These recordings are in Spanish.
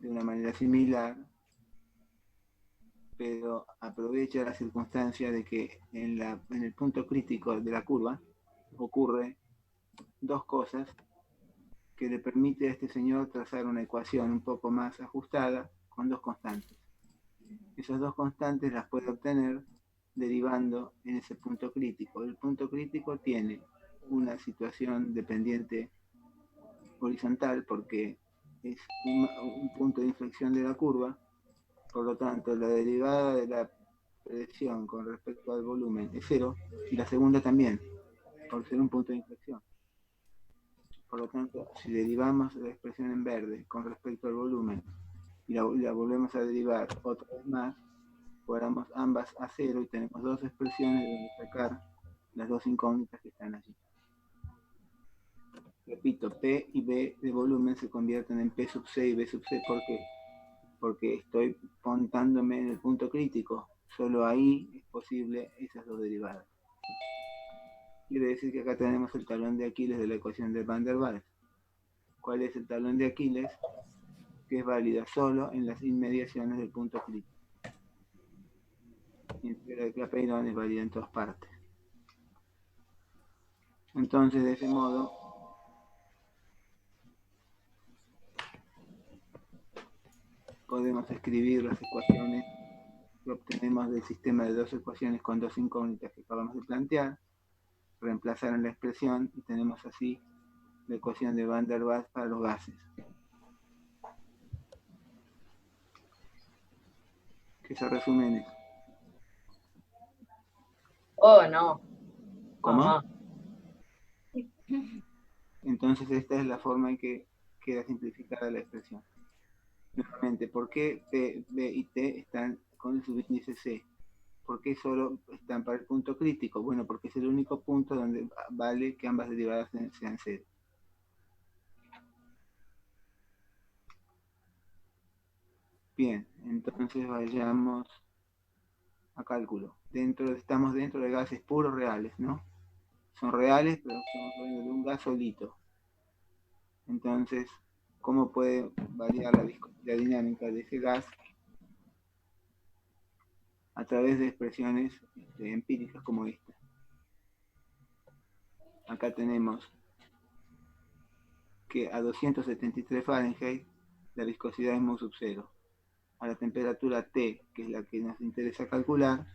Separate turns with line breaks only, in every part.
de una manera similar, pero aprovecha la circunstancia de que en el punto crítico de la curva ocurre dos cosas que le permite a este señor trazar una ecuación un poco más ajustada con dos constantes. Esas dos constantes las puede obtener derivando en ese punto crítico. El punto crítico tiene una situación dependiente horizontal porque es un punto de inflexión de la curva, por lo tanto la derivada de la presión con respecto al volumen es cero y la segunda también, por ser un punto de inflexión. Por lo tanto, si derivamos la expresión en verde con respecto al volumen y la volvemos a derivar otra vez más, fuéramos ambas a cero y tenemos dos expresiones de donde sacar las dos incógnitas que están allí. Repito, P y B de volumen se convierten en P sub C y B sub C. ¿Por qué? Porque estoy montándome en el punto crítico. Solo ahí es posible esas dos derivadas. Quiere decir que acá tenemos el talón de Aquiles de la ecuación de Van der Waals. ¿Cuál es el talón de Aquiles? Que es válida solo en las inmediaciones del punto crítico. Mientras que Clapeyron es válida en todas partes. Entonces, de ese modo, podemos escribir las ecuaciones que obtenemos del sistema de dos ecuaciones con dos incógnitas que acabamos de plantear, reemplazar en la expresión y tenemos así la ecuación de Van der Waals para los gases. ¿Qué se resume en eso?
Oh, no.
¿Cómo?
Mamá.
Entonces esta es la forma en que queda simplificada la expresión. Nuevamente, ¿por qué P, B y T están con el subíndice C? ¿Por qué solo están para el punto crítico? Bueno, porque es el único punto donde vale que ambas derivadas sean cero. Bien, entonces vayamos a cálculo. Estamos dentro de gases puros reales, ¿no? Son reales, pero estamos hablando de un gas solito. Entonces, ¿cómo puede variar la dinámica de ese gas a través de expresiones empíricas como esta? Acá tenemos que a 273 Fahrenheit la viscosidad es mu sub 0. A la temperatura T, que es la que nos interesa calcular,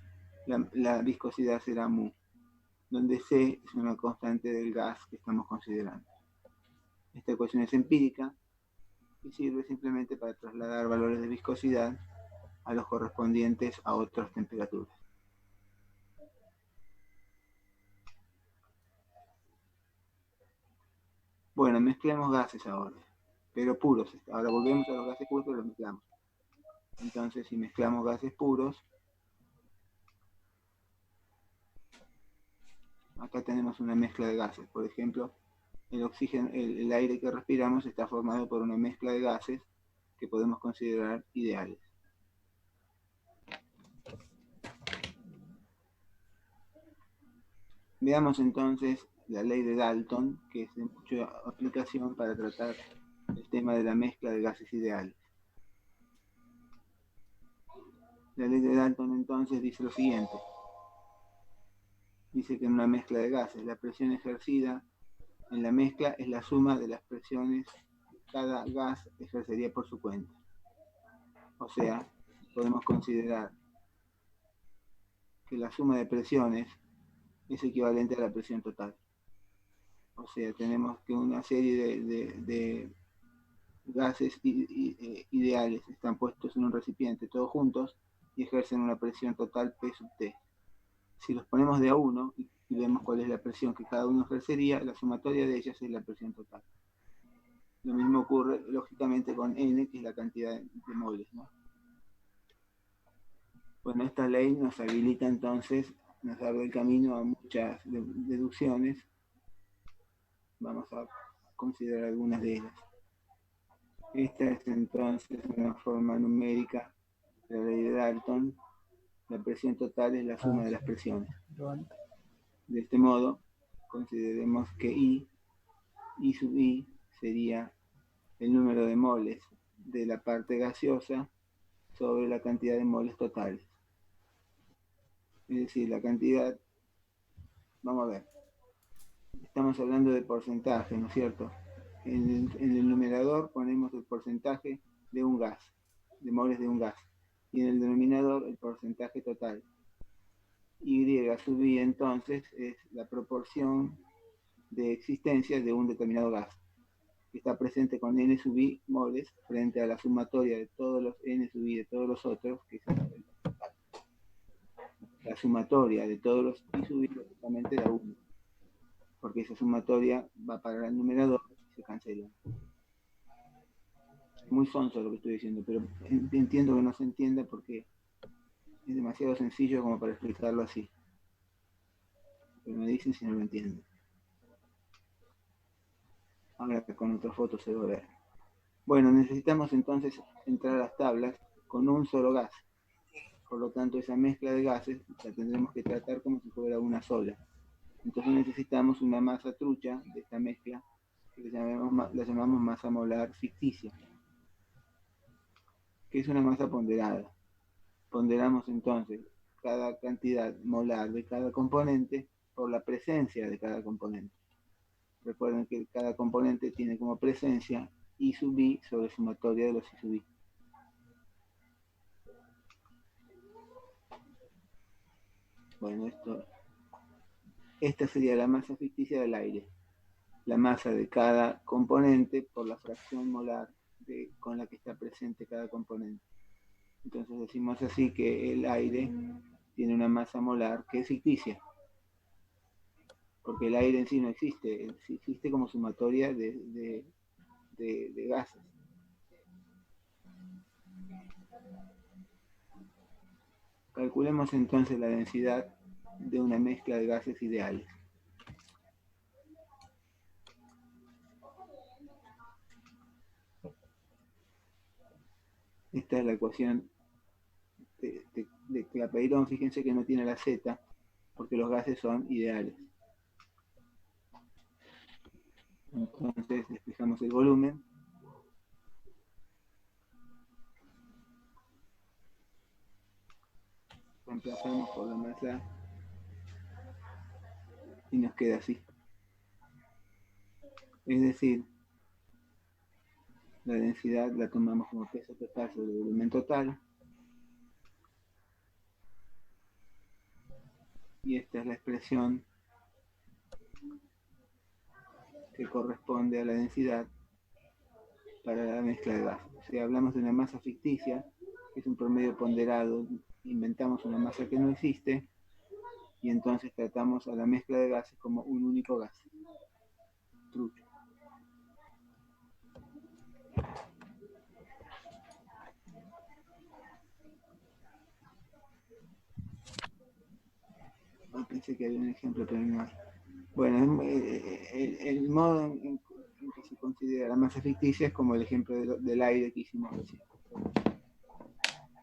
la viscosidad será mu, donde C es una constante del gas que estamos considerando. Esta ecuación es empírica y sirve simplemente para trasladar valores de viscosidad a los correspondientes a otras temperaturas. Bueno, mezclemos gases ahora, pero puros. Ahora volvemos a los gases puros, pero los mezclamos. Entonces, si mezclamos gases puros, acá tenemos una mezcla de gases. Por ejemplo, el oxígeno, el aire que respiramos está formado por una mezcla de gases que podemos considerar ideales. Veamos entonces la ley de Dalton, que es de mucha aplicación para tratar el tema de la mezcla de gases ideales. La ley de Dalton entonces dice lo siguiente. Dice que en una mezcla de gases la presión ejercida en la mezcla es la suma de las presiones que cada gas ejercería por su cuenta. O sea, podemos considerar que la suma de presiones es equivalente a la presión total. O sea, tenemos que una serie de gases ideales están puestos en un recipiente todos juntos y ejercen una presión total P sub T. Si los ponemos de a uno y vemos cuál es la presión que cada uno ejercería, la sumatoria de ellas es la presión total. Lo mismo ocurre lógicamente con N, que es la cantidad de moles, ¿no? Bueno, esta ley nos habilita entonces, nos abre el camino a muchas deducciones. Vamos a considerar algunas de ellas. Esta es entonces una forma numérica de la ley de Dalton. La presión total es la suma de las presiones. De este modo, consideremos que I sub I sería el número de moles de la parte gaseosa sobre la cantidad de moles totales. Es decir, la cantidad, vamos a ver, estamos hablando de porcentaje, ¿no es cierto? En el numerador ponemos el porcentaje de un gas, de moles de un gas, y en el denominador el porcentaje total. Y sub I entonces es la proporción de existencia de un determinado gas, que está presente con n sub I moles frente a la sumatoria de todos los n sub I de todos los otros, que es la sumatoria de todos los I sub I justamente da 1, porque esa sumatoria va para el numerador y se cancela. Es muy sonso lo que estoy diciendo, pero entiendo que no se entienda porque es demasiado sencillo como para explicarlo así. Pero me dicen si no lo entienden. Ahora que con otra foto se va a ver. Bueno, necesitamos entonces entrar a las tablas con un solo gas. Por lo tanto, esa mezcla de gases la tendremos que tratar como si fuera una sola. Entonces necesitamos una masa trucha de esta mezcla, que la llamamos masa molar ficticia, que es una masa ponderada. Ponderamos entonces cada cantidad molar de cada componente por la presencia de cada componente. Recuerden que cada componente tiene como presencia I sub I sobre sumatoria de los I sub I. Bueno, esta sería la masa ficticia del aire. La masa de cada componente por la fracción molar con la que está presente cada componente. Entonces decimos así que el aire tiene una masa molar que es ficticia, porque el aire en sí no existe, existe como sumatoria de gases. Calculemos entonces la densidad de una mezcla de gases ideales. Esta es la ecuación de Clapeyron. Fíjense que no tiene la Z, porque los gases son ideales. Entonces despejamos el volumen. Reemplazamos por la masa y nos queda así. Es decir, la densidad la tomamos como peso total sobre el volumen total. Y esta es la expresión que corresponde a la densidad para la mezcla de gases. Si hablamos de una masa ficticia, que es un promedio ponderado, inventamos una masa que no existe y entonces tratamos a la mezcla de gases como un único gas. Trucho. Pensé que había un ejemplo, pero no hay. Bueno, el modo en que se considera la masa ficticia es como el ejemplo del aire que hicimos recién.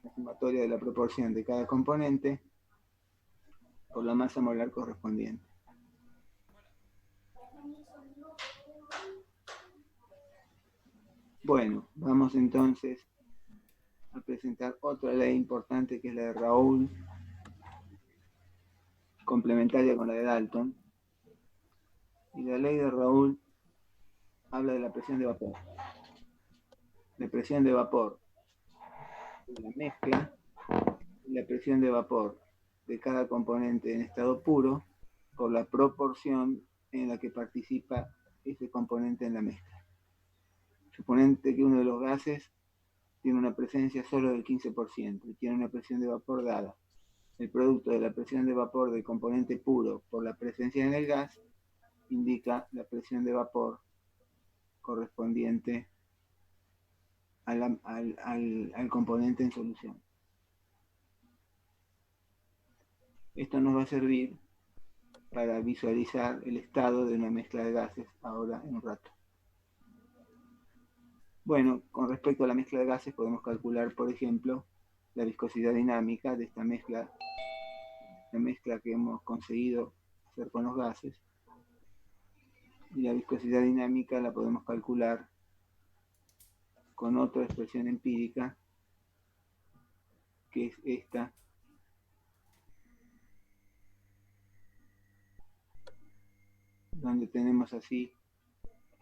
La sumatoria de la proporción de cada componente por la masa molar correspondiente. Bueno, vamos entonces a presentar otra ley importante que es la de Raoult, complementaria con la de Dalton. Y la ley de Raoult habla de la presión de vapor. La presión de vapor de la mezcla y la presión de vapor de cada componente en estado puro por la proporción en la que participa ese componente en la mezcla. Suponete que uno de los gases tiene una presencia solo del 15% y tiene una presión de vapor dada. El producto de la presión de vapor del componente puro por la presencia en el gas indica la presión de vapor correspondiente al componente en solución. Esto nos va a servir para visualizar el estado de una mezcla de gases ahora en un rato. Bueno, con respecto a la mezcla de gases podemos calcular, por ejemplo, la viscosidad dinámica de esta mezcla, la mezcla que hemos conseguido hacer con los gases. Y la viscosidad dinámica la podemos calcular con otra expresión empírica, que es esta, donde tenemos así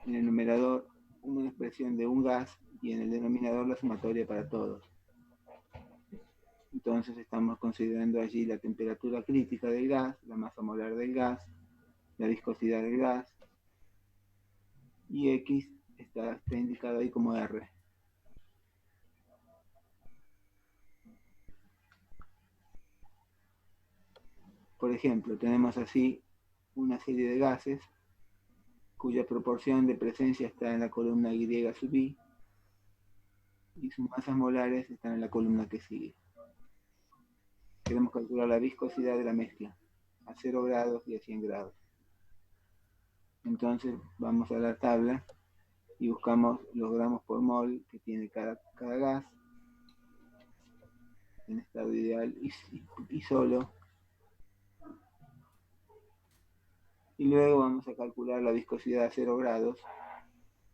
en el numerador una expresión de un gas y en el denominador la sumatoria para todos. Entonces estamos considerando allí la temperatura crítica del gas, la masa molar del gas, la viscosidad del gas, y X está indicado ahí como R. Por ejemplo, tenemos así una serie de gases cuya proporción de presencia está en la columna Y sub I y sus masas molares están en la columna que sigue. Queremos calcular la viscosidad de la mezcla a 0 grados y a 100 grados. Entonces vamos a la tabla y buscamos los gramos por mol que tiene cada gas en estado ideal y solo. Y luego vamos a calcular la viscosidad a 0 grados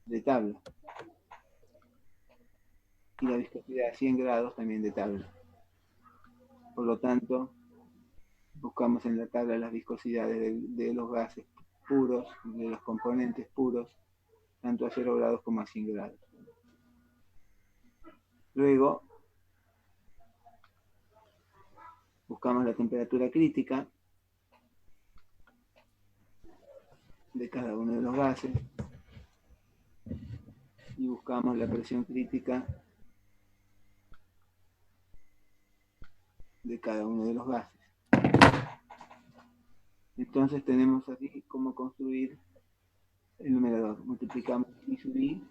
de tabla. Y la viscosidad a 100 grados también de tabla. Por lo tanto, buscamos en la tabla las viscosidades de los gases puros, de los componentes puros, tanto a 0 grados como a 100 grados. Luego, buscamos la temperatura crítica de cada uno de los gases y buscamos la presión crítica de cada uno de los gases. Entonces tenemos así cómo construir el numerador. Multiplicamos I sub I,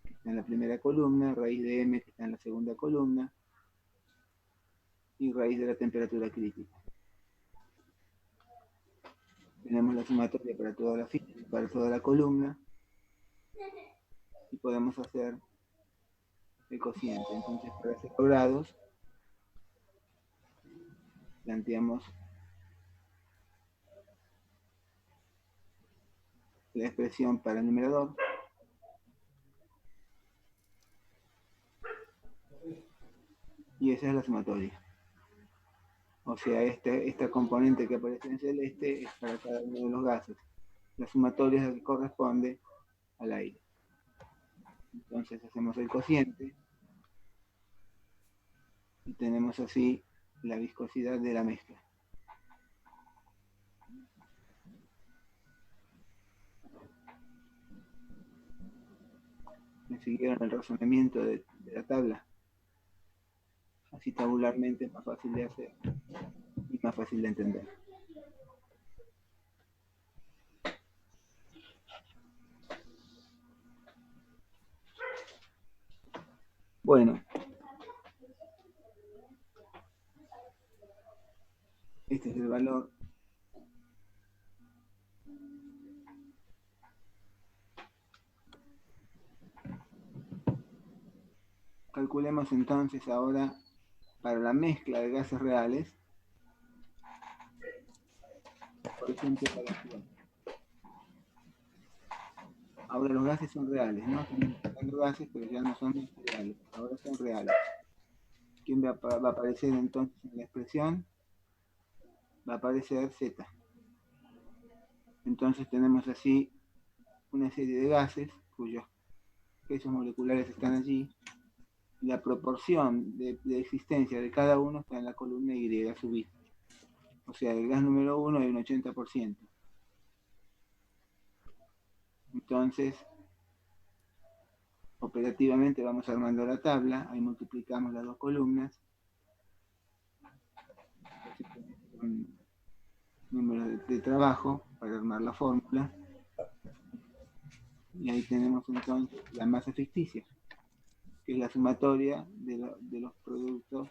que está en la primera columna, raíz de M, que está en la segunda columna, y raíz de la temperatura crítica. Tenemos la sumatoria para toda la columna, y podemos hacer el cociente. Entonces, para 0 grados, planteamos la expresión para el numerador, y esa es la sumatoria. O sea, esta componente que aparece en celeste es para cada uno de los gases. La sumatoria es la que corresponde al aire. Entonces hacemos el cociente y tenemos así la viscosidad de la mezcla. ¿Me siguieron el razonamiento de la tabla? Así tabularmente es más fácil de hacer y más fácil de entender. Bueno, este es el valor calculemos entonces ahora para la mezcla de gases reales, por ejemplo para flor. Ahora los gases son reales, ¿no? Estamos mezclando gases, pero ya no son reales, ahora son reales. ¿Quién va a aparecer entonces en la expresión? Va a aparecer Z. Entonces tenemos así una serie de gases cuyos pesos moleculares están allí. La proporción de existencia de cada uno está en la columna Y sub I. O sea, el gas número 1 hay un 80%. Entonces, operativamente vamos armando la tabla, ahí multiplicamos las dos columnas, un número de trabajo para armar la fórmula, y ahí tenemos entonces la masa ficticia, que es la sumatoria de los productos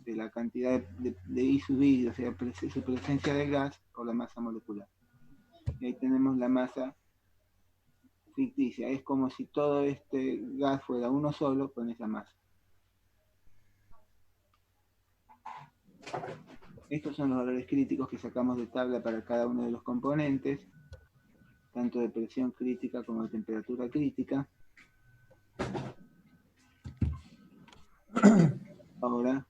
de la cantidad de I sub I, o sea, su presencia de gas o la masa molecular. Y ahí tenemos la masa ficticia, es como si todo este gas fuera uno solo con esa masa. Estos son los valores críticos que sacamos de tabla para cada uno de los componentes, tanto de presión crítica como de temperatura crítica. Ahora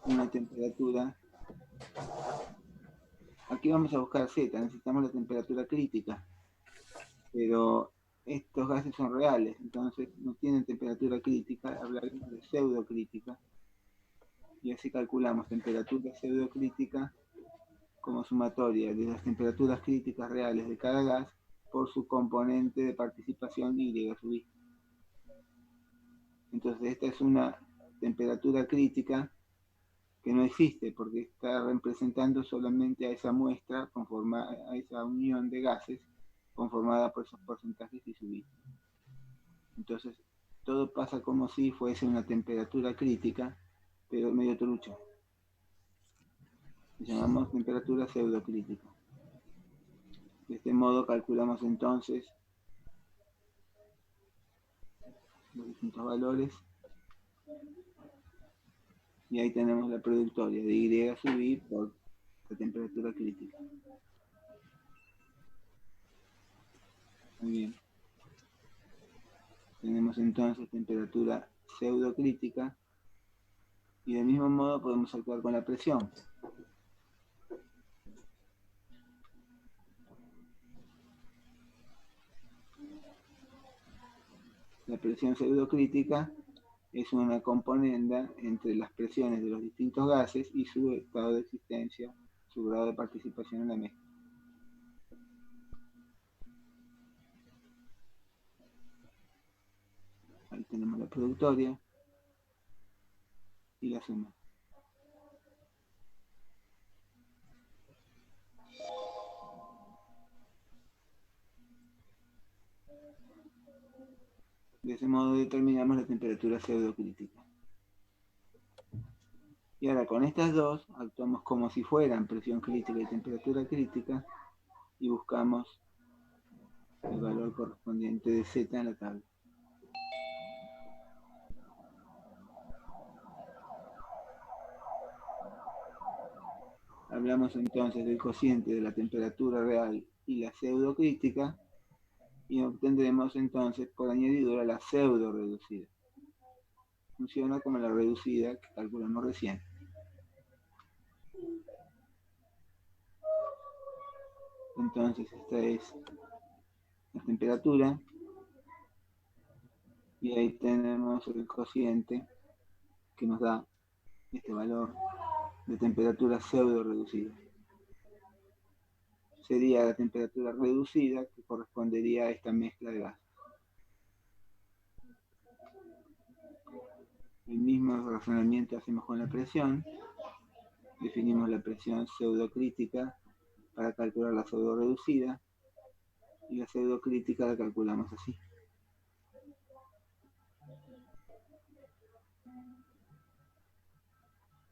una temperatura. Aquí vamos a buscar Z, necesitamos la temperatura crítica, pero estos gases son reales, entonces no tienen temperatura crítica, hablaremos de pseudocrítica, y así calculamos temperatura pseudocrítica como sumatoria de las temperaturas críticas reales de cada gas por su componente de participación Y sub I. Entonces esta es una temperatura crítica que no existe porque está representando solamente a esa muestra, a esa unión de gases conformada por esos porcentajes y sub I. Entonces todo pasa como si fuese una temperatura crítica, pero medio trucha. Le llamamos temperatura pseudocrítica. De este modo calculamos entonces los distintos valores y ahí tenemos la productoria de Y sub I por la temperatura crítica. Muy bien. Tenemos entonces temperatura pseudocrítica y del mismo modo podemos actuar con la presión. La presión pseudocrítica es una componenda entre las presiones de los distintos gases y su estado de existencia, su grado de participación en la mezcla. Ahí tenemos la productoria y la suma. De ese modo determinamos la temperatura pseudocrítica. Y ahora con estas dos actuamos como si fueran presión crítica y temperatura crítica y buscamos el valor correspondiente de Z en la tabla. Hablamos entonces del cociente de la temperatura real y la pseudocrítica y obtendremos entonces por añadidura la pseudo reducida. Funciona como la reducida que calculamos recién. Entonces esta es la temperatura y ahí tenemos el cociente que nos da este valor de temperatura pseudo reducida. Sería la temperatura reducida que correspondería a esta mezcla de gases. El mismo razonamiento hacemos con la presión. Definimos la presión pseudocrítica para calcular la pseudo reducida y la pseudocrítica la calculamos así.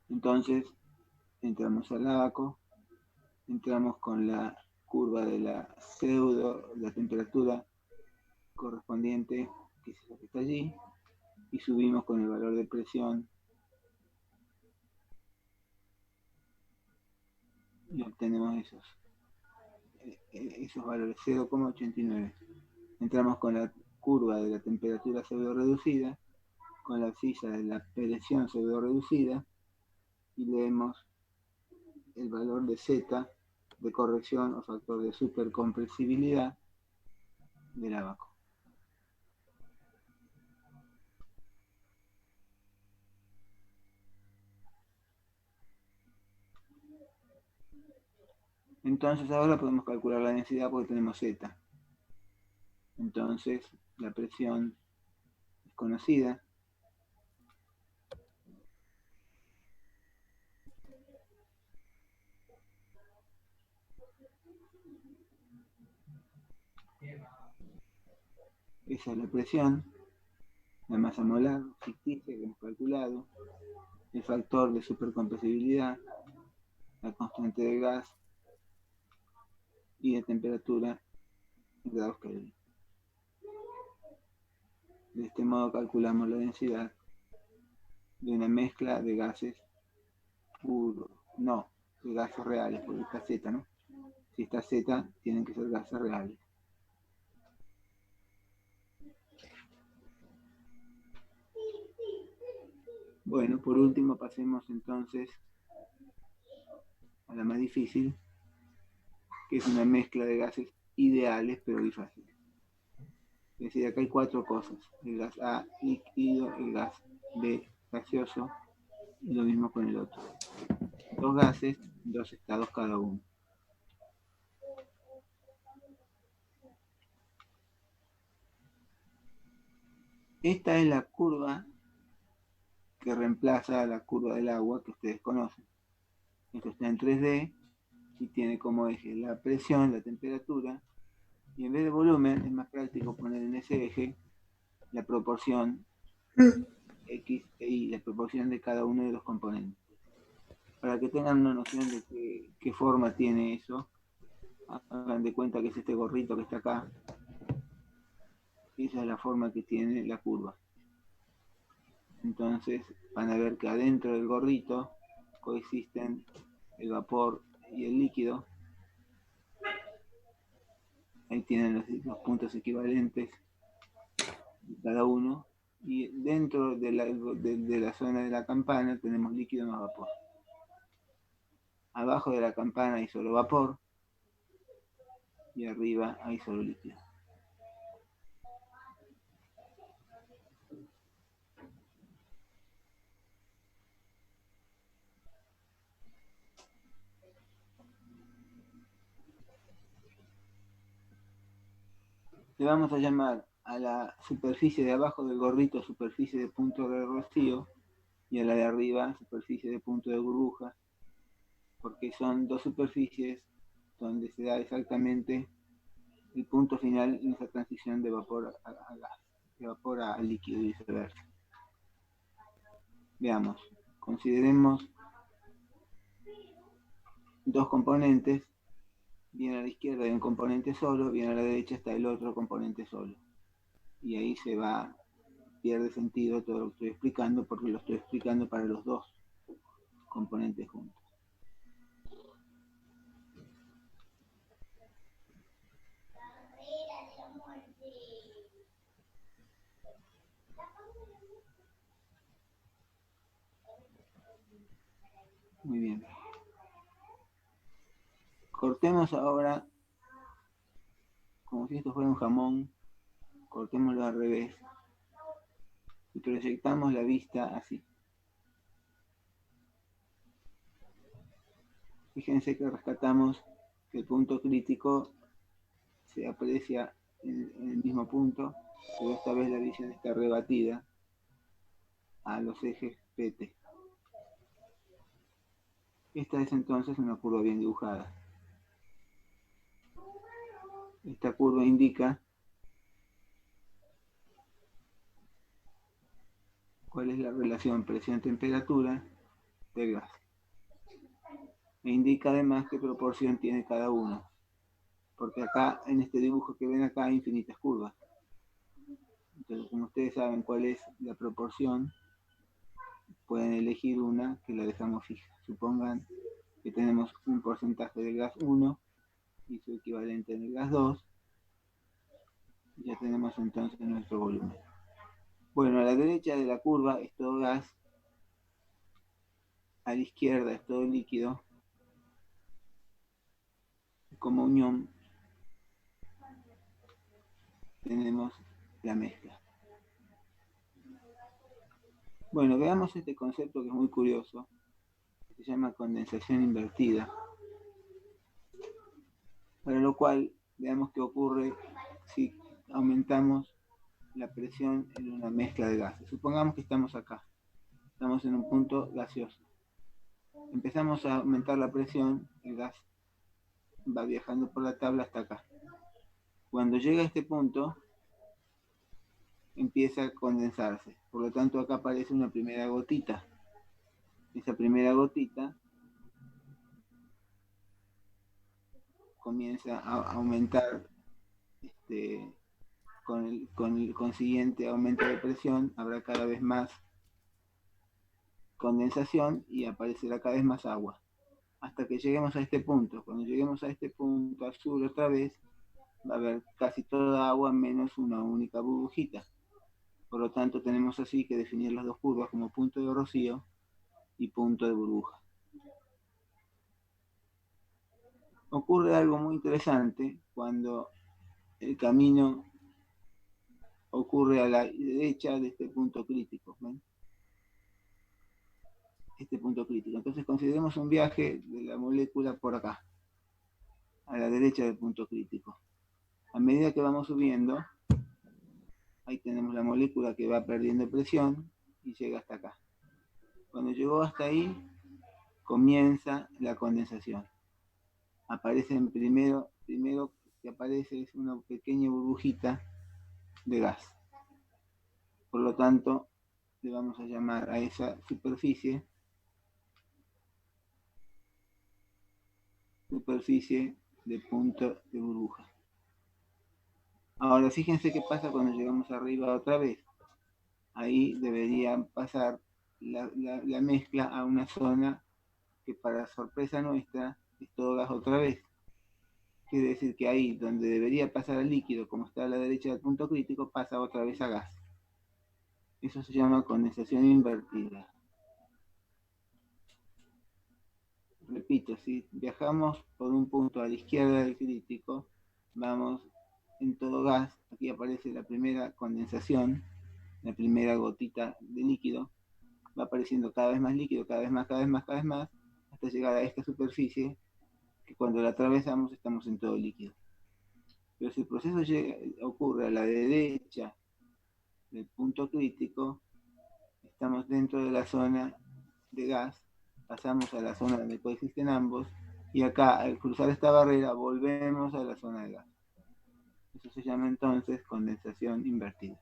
Entonces entramos al abaco, entramos con la curva de la la temperatura correspondiente, que es la que está allí, y subimos con el valor de presión y obtenemos esos valores, 0,89. Entramos con la curva de la temperatura pseudo reducida, con la abscissa de la presión pseudo reducida y leemos el valor de Z de corrección o factor de supercompresibilidad del abaco. Entonces ahora podemos calcular la densidad porque tenemos Z. Entonces la presión es conocida. Esa es la presión, la masa molar ficticia que hemos calculado, el factor de supercompresibilidad, la constante de gas y la temperatura en grados Kelvin. De este modo calculamos la densidad de una mezcla de gases puros, no, de gases reales, porque está Z, ¿no? Si está Z, tienen que ser gases reales. Bueno, por último pasemos entonces a la más difícil, que es una mezcla de gases ideales pero bifáciles. Es decir, acá hay 4 cosas: el gas A líquido, el gas B gaseoso, y lo mismo con el otro. 2 gases, 2 estados cada uno. Esta es la curva que reemplaza a la curva del agua que ustedes conocen. Esto está en 3D y tiene como eje la presión, la temperatura, y en vez de volumen es más práctico poner en ese eje la proporción X e Y, la proporción de cada uno de los componentes. Para que tengan una noción de qué forma tiene eso, hagan de cuenta que es este gorrito que está acá. Esa es la forma que tiene la curva. Entonces van a ver que adentro del gorrito coexisten el vapor y el líquido. Ahí tienen los puntos equivalentes de cada uno. Y dentro de la zona de la campana tenemos líquido más vapor. Abajo de la campana hay solo vapor y arriba hay solo líquido. Le vamos a llamar a la superficie de abajo del gorrito superficie de punto de rocío y a la de arriba superficie de punto de burbuja, porque son 2 superficies donde se da exactamente el punto final en esa transición de vapor a gas, de vapor a líquido y viceversa. Veamos, consideremos 2 componentes. Bien a la izquierda hay un componente solo, bien a la derecha está el otro componente solo. Y ahí pierde sentido todo lo que estoy explicando, porque lo estoy explicando para los 2 componentes juntos. Muy bien. Cortemos ahora, como si esto fuera un jamón, cortémoslo al revés y proyectamos la vista así. Fíjense que rescatamos que el punto crítico se aprecia en el mismo punto, pero esta vez la visión está rebatida a los ejes PT. Esta es entonces una curva bien dibujada. Esta curva indica cuál es la relación presión-temperatura del gas. E indica además qué proporción tiene cada uno, porque acá, en este dibujo que ven acá, hay infinitas curvas. Entonces, como ustedes saben cuál es la proporción, pueden elegir una que la dejamos fija. Supongan que tenemos un porcentaje del gas 1 y su equivalente en el gas 2, y ya tenemos entonces nuestro volumen. Bueno, a la derecha de la curva es todo gas, a la izquierda es todo líquido. Como unión tenemos la mezcla. Bueno, veamos este concepto que es muy curioso, que se llama condensación invertida, para lo cual veamos qué ocurre si aumentamos la presión en una mezcla de gases. Supongamos que estamos acá, estamos en un punto gaseoso. Empezamos a aumentar la presión, el gas va viajando por la tabla hasta acá. Cuando llega a este punto, empieza a condensarse. Por lo tanto, acá aparece una primera gotita. Esa primera gotita comienza a aumentar con el consiguiente aumento de presión. Habrá cada vez más condensación y aparecerá cada vez más agua. hasta que lleguemos a este punto. Cuando lleguemos a este punto azul otra vez, va a haber casi toda agua menos una única burbujita. Por lo tanto, tenemos así que definir las dos curvas como punto de rocío y punto de burbuja. Ocurre algo muy interesante cuando el camino ocurre a la derecha de este punto crítico. ¿Ven? Este punto crítico. Entonces consideremos un viaje de la molécula por acá, a la derecha del punto crítico. A medida que vamos subiendo, ahí tenemos la molécula que va perdiendo presión y llega hasta acá. Cuando llegó hasta ahí, comienza la condensación. Aparecen primero que aparece es una pequeña burbujita de gas. Por lo tanto, le vamos a llamar a esa superficie de punto de burbuja. Ahora, fíjense qué pasa cuando llegamos arriba otra vez. Ahí debería pasar la mezcla a una zona que, para sorpresa nuestra, es todo gas otra vez. Quiere decir que ahí donde debería pasar el líquido, como está a la derecha del punto crítico, pasa otra vez a gas. Eso se llama condensación invertida. Repito, si viajamos por un punto a la izquierda del crítico, vamos en todo gas. Aquí aparece la primera condensación, la primera gotita de líquido. Va apareciendo cada vez más líquido, cada vez más, hasta llegar a esta superficie, que cuando la atravesamos estamos en todo líquido. Pero si el proceso ocurre a la derecha del punto crítico, estamos dentro de la zona de gas, pasamos a la zona donde coexisten ambos, y acá, al cruzar esta barrera, volvemos a la zona de gas. Eso se llama entonces condensación invertida.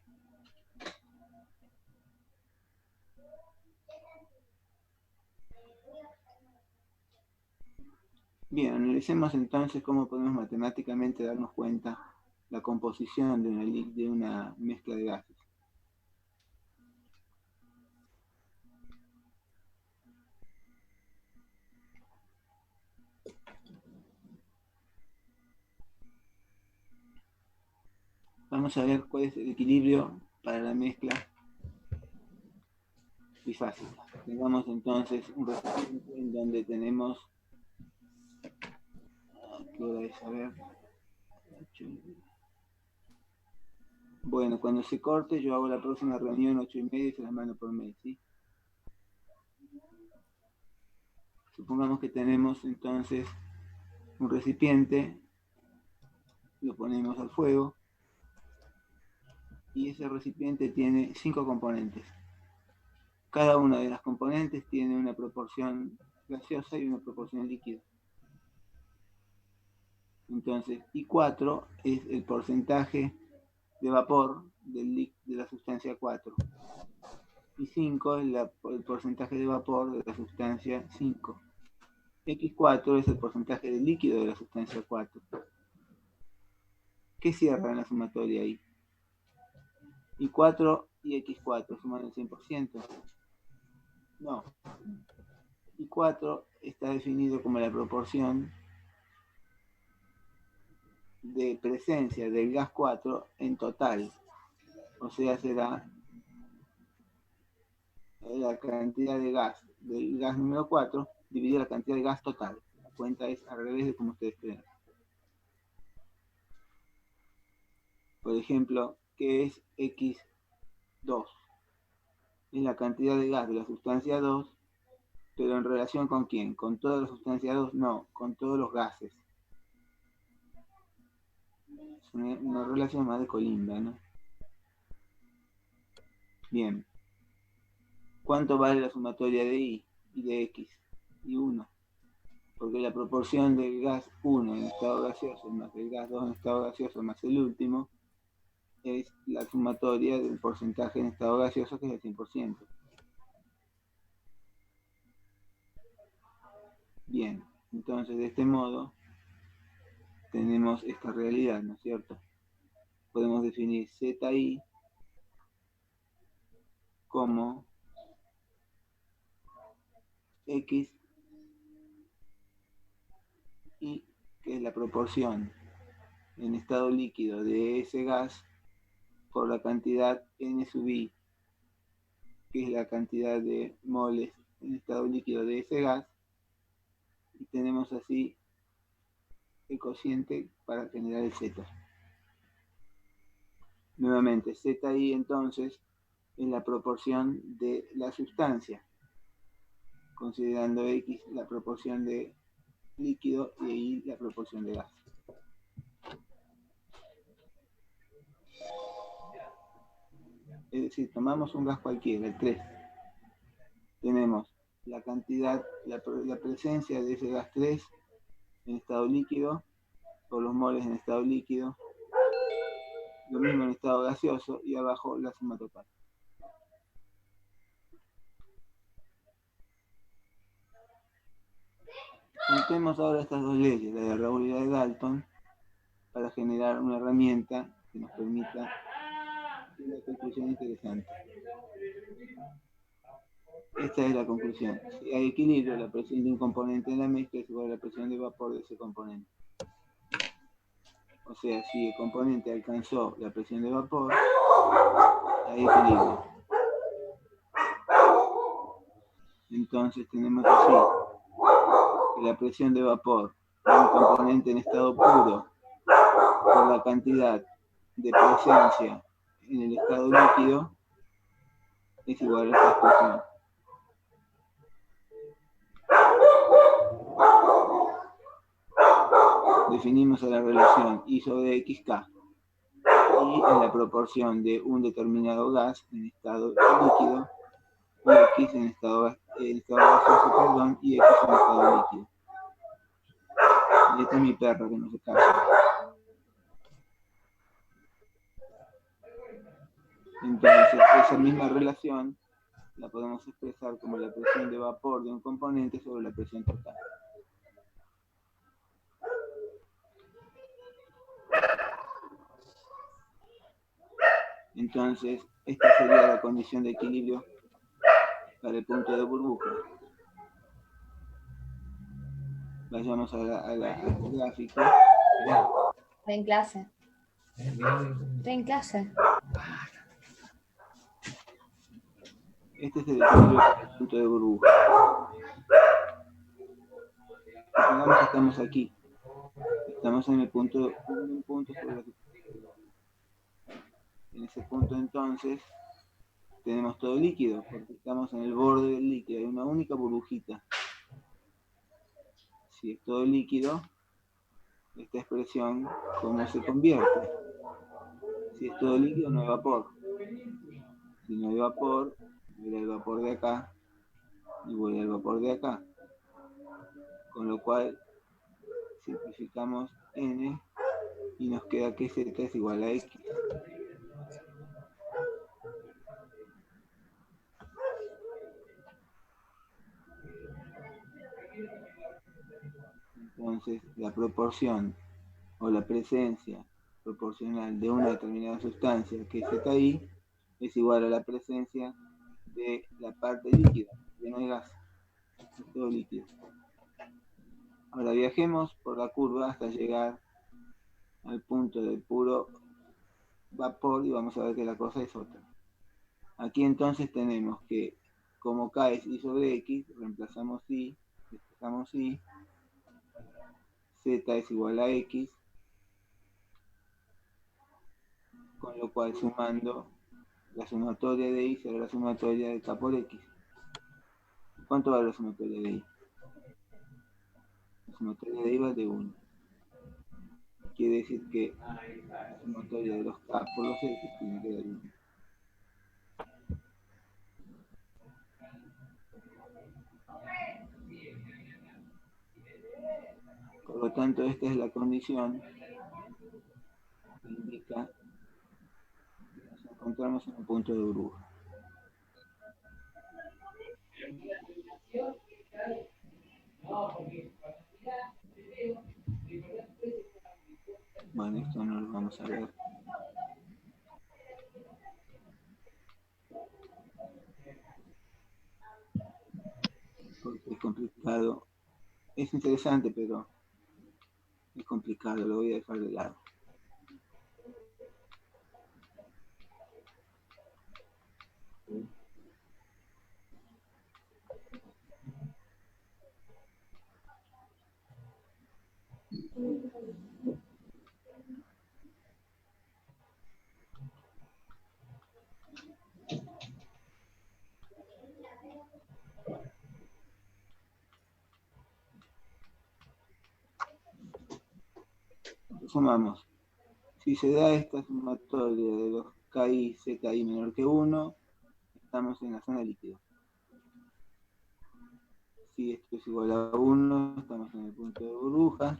Bien, analicemos entonces cómo podemos matemáticamente darnos cuenta la composición de una mezcla de gases. Vamos a ver cuál es el equilibrio para la mezcla bifásica. Tengamos entonces un recipiente en donde tenemos, ¿qué hora es? A ver. Bueno, cuando se corte yo hago la próxima reunión 8:30 y se las mando por mail, ¿sí? Supongamos que tenemos entonces un recipiente, lo ponemos al fuego y ese recipiente tiene 5 componentes. Cada una de las componentes tiene una proporción gaseosa y una proporción líquida. Entonces, I4 es el porcentaje de vapor de la sustancia 4. Y 5 es el porcentaje de vapor de la sustancia 5. X4 es el porcentaje de líquido de la sustancia 4. ¿Qué cierra en la sumatoria ahí? Y4 y X4 suman el 100%. No. Y4 está definido como la proporción de presencia del gas 4 en total. O sea, será la cantidad de gas del gas número 4 dividido la cantidad de gas total. La cuenta es al revés de como ustedes creen. Por ejemplo, ¿qué es X2? Es la cantidad de gas de la sustancia 2, pero ¿en relación con quién? ¿Con toda la sustancia 2? No, con todos los gases. Es una relación más de Colimba, ¿no? Bien. ¿Cuánto vale la sumatoria de I y de X? Y 1. Porque la proporción del gas 1 en estado gaseoso más el gas 2 en estado gaseoso más el último es la sumatoria del porcentaje en estado gaseoso, que es el 100%. Bien, entonces de este modo tenemos esta realidad, ¿no es cierto? Podemos definir ZI como X I, que es la proporción en estado líquido de ese gas por la cantidad N sub I, que es la cantidad de moles en estado líquido de ese gas, y tenemos así el cociente para generar el Z. Nuevamente, ZI entonces es la proporción de la sustancia, considerando X la proporción de líquido y I la proporción de gas. Es decir, tomamos un gas cualquiera, el 3. Tenemos la cantidad, la presencia de ese gas 3 en estado líquido, por los moles en estado líquido, lo mismo en estado gaseoso, y abajo la suma total. Juntemos ahora estas dos leyes, la de Raoul y la de Dalton, para generar una herramienta que nos permita una conclusión interesante. Esta es la conclusión. Si hay equilibrio, la presión de un componente en la mezcla es igual a la presión de vapor de ese componente. O sea, si el componente alcanzó la presión de vapor, hay equilibrio. Entonces tenemos así que la presión de vapor de un componente en estado puro por la cantidad de presencia en el estado líquido es igual a esta expresión. Definimos a la relación I sobre XK. Y es la proporción de un determinado gas en estado líquido y X en estado gaseoso, perdón, y X en estado líquido. Y este es mi perro que no se casa. Entonces, esa misma relación la podemos expresar como la presión de vapor de un componente sobre la presión total. Entonces, esta sería la condición de equilibrio para el punto de burbuja. Vayamos a la gráfica.
Estoy en clase. Estoy en clase.
Este es el equilibrio para el punto de burbuja. Supongamos que estamos aquí. Estamos en el punto, un punto sobre la superficie. En ese punto entonces tenemos todo líquido, porque estamos en el borde del líquido, hay una única burbujita. Si es todo líquido, esta expresión, ¿cómo se convierte? Si es todo líquido, no hay vapor. Si no hay vapor, vuelve el vapor de acá y vuelve el vapor de acá. Con lo cual, simplificamos n y nos queda que z es igual a x. Entonces, la proporción o la presencia proporcional de una determinada sustancia, que es ZI, es igual a la presencia de la parte líquida, que no hay gas, es todo líquido. Ahora viajemos por la curva hasta llegar al punto del puro vapor y vamos a ver que la cosa es otra. Aquí entonces tenemos que, como K es I sobre X, reemplazamos I, despejamos I, Z es igual a X, con lo cual sumando la sumatoria de I será la sumatoria de K por X. ¿Cuánto vale la sumatoria de I? La sumatoria de I vale 1. Quiere decir que la sumatoria de los K por los X tiene que dar 1. Por lo tanto, esta es la condición que indica que nos encontramos en un punto de burbuja. Bueno, esto no lo vamos a ver. Porque es complicado. Es interesante, pero explicarlo, lo voy a dejar de lado. Sumamos. Si se da esta sumatoria de los KI, ZI menor que 1, estamos en la zona líquida. Si esto es igual a 1, estamos en el punto de burbuja.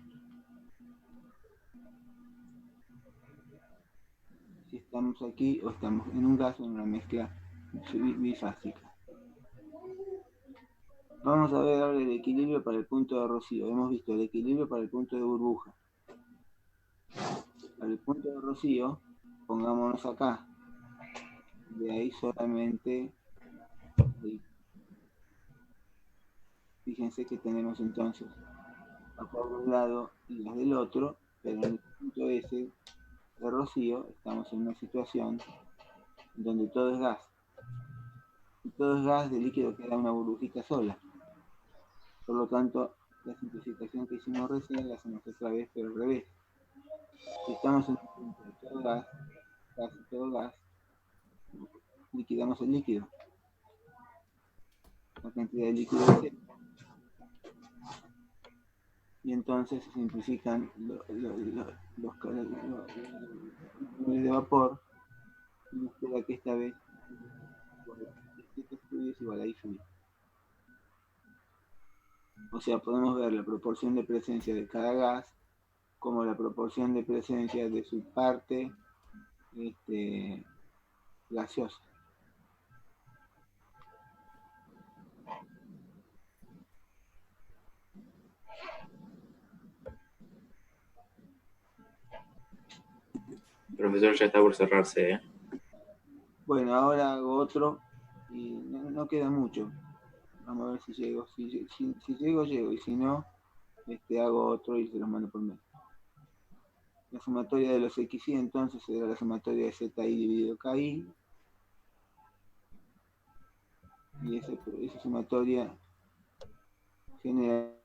Si estamos aquí o estamos en un gas o en una mezcla bifásica. Vamos a ver ahora el equilibrio para el punto de rocío. Hemos visto el equilibrio para el punto de burbuja. Para el punto de rocío, pongámonos acá. De ahí solamente, fíjense que tenemos entonces vapor de un lado y gas del otro, pero en el punto S de rocío estamos en una situación donde todo es gas. Y todo es gas, de líquido queda una burbujita sola. Por lo tanto, la simplificación que hicimos recién la hacemos otra vez, pero al revés. Si estamos en un punto de todo gas, casi todo gas, liquidamos el líquido. La cantidad de líquido es cero. Y entonces se simplifican los niveles de vapor, y nos queda que esta vez este estudio es igual a I sub I. O sea, podemos ver la proporción de presencia de cada gas como la proporción de presencia de su parte gaseosa.
Profesor, ya está por cerrarse, ¿eh?
Bueno, ahora hago otro y no queda mucho. Vamos a ver si llego. Si llego, llego. Y si no, hago otro y se los mando por mail. La sumatoria de los XY entonces será la sumatoria de ZI dividido KI. Y esa sumatoria genera